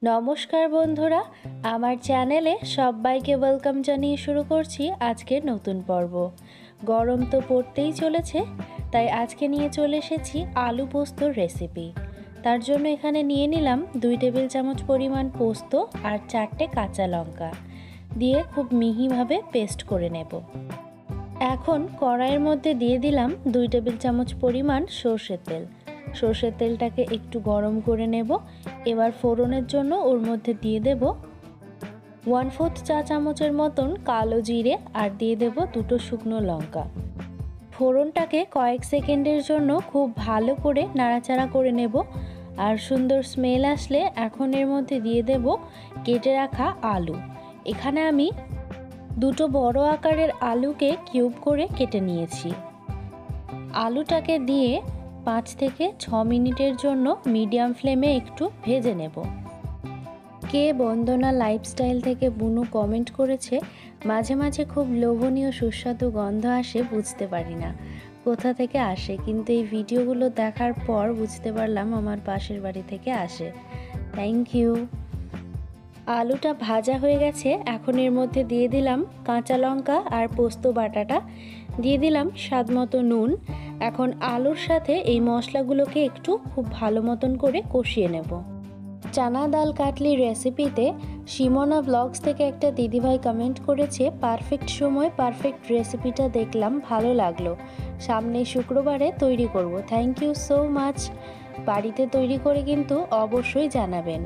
নমস্কার বন্ধুরা, আমার চ্যানেলে সবাইকে ওয়েলকাম জানিয়ে শুরু করছি আজকের নতুন পর্ব। গরম তো পড়তেই চলেছে, তাই আজকে নিয়ে চলে এসেছি আলু পোস্তর রেসিপি। তার জন্য এখানে নিয়ে নিলাম 2 টেবিল চামচ পরিমাণ পোস্ত আর 4টে কাঁচা লঙ্কা দিয়ে খুব মিহিভাবে পেস্ট করে নেব। এখন কড়াইয়ের মধ্যে দিয়ে দিলাম 2 টেবিল চামচ পরিমাণ সর্ষের তেল। সর্ষের তেলটাকে একটু গরম করে নেব। এবার ফোড়নের জন্য ওর মধ্যে দিয়ে দেব 1/4 চা চামচের মতন কালো জিরে আর দিয়ে দেব 2টো শুকনো লঙ্কা। ফোড়নটাকে কয়েক সেকেন্ডের জন্য খুব ভালো করে নাড়াচাড়া করে নেব। আর সুন্দর স্মেল আসলে এখন এর মধ্যে দিয়ে দেব কেটে রাখা আলু। এখানে আমি 2টো বড় আকারের আলুকে কিউব করে কেটে নিয়েছি। আলুটাকে দিয়ে 5 থেকে 6 মিনিটের জন্য মিডিয়াম ফ্লেমে একটু ভেজে নেব। কে বন্দনা লাইফস্টাইল থেকে বুনু কমেন্ট করেছে, মাঝে মাঝে খুব লোভনীয় সুস্বাদু গন্ধ আসে, বুঝতে পারি না কোথা থেকে আসে, কিন্তু এই ভিডিওগুলো দেখার পর বুঝতে পারলাম আমার পাশের বাড়ি থেকে আসে। Thank you. আলুটা ভাজা হয়ে গেছে, এখন এর মধ্যে দিয়ে দিলাম কাঁচা লঙ্কা আর পোস্ত বাটাটা, দিয়ে দিলাম স্বাদ মতো নুন। এখন আলুর সাথে এই মশলাগুলোকে একটু খুব ভালো মতন করে কষিয়ে নেব। চানা ডাল কাটলি রেসিপিতে সিমোনা ব্লগস থেকে একটা দিদিভাই কমেন্ট করেছে, পারফেক্ট সময় পারফেক্ট রেসিপিটা দেখলাম, ভালো লাগলো, সামনে শুক্রবারে তৈরি করব। Thank you so much. বাড়িতে তৈরি করে কিন্তু অবশ্যই জানাবেন।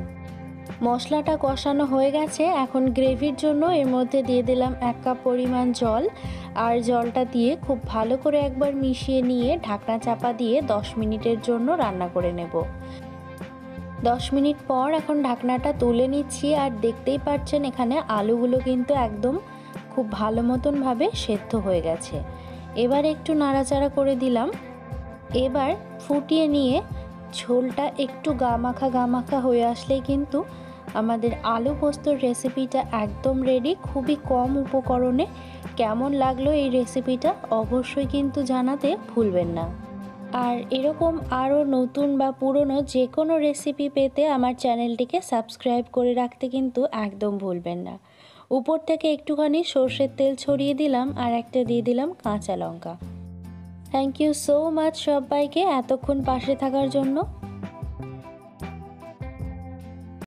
মশলাটা কষানো হয়ে গেছে, এখন গ্রেভির জন্য এর মধ্যে দিয়ে দিলাম 1 কাপ পরিমাণ জল। আর জলটা দিয়ে খুব ভালো করে একবার মিশিয়ে নিয়ে ঢাকনা চাপা দিয়ে 10 মিনিটের জন্য রান্না করে নেব। 10 মিনিট পর এখন ঢাকনাটা তুলে নিচ্ছি, আর দেখতেই পাচ্ছেন এখানে আলুগুলো কিন্তু একদম খুব ভালো মতনভাবে সেদ্ধ হয়ে গেছে। এবার একটু নাড়াচাড়া করে দিলাম। এবার ফুটিয়ে নিয়ে ঝোলটা একটু গামাখা হয়ে আসলেই কিন্তু আমাদের আলু পোস্তর রেসিপিটা একদম রেডি। খুবই কম উপকরণে। কেমন লাগলো এই রেসিপিটা অবশ্যই কিন্তু জানাতে ভুলবেন না। আর এরকম আরও নতুন বা পুরনো যে কোনো রেসিপি পেতে আমার চ্যানেলটিকে সাবস্ক্রাইব করে রাখতে কিন্তু একদম ভুলবেন না। উপর থেকে একটুখানি সর্ষের তেল ছড়িয়ে দিলাম আর একটা দিয়ে দিলাম কাঁচা লঙ্কা। থ্যাংক ইউ সো মাচ সবাইকে এতক্ষণ পাশে থাকার জন্য।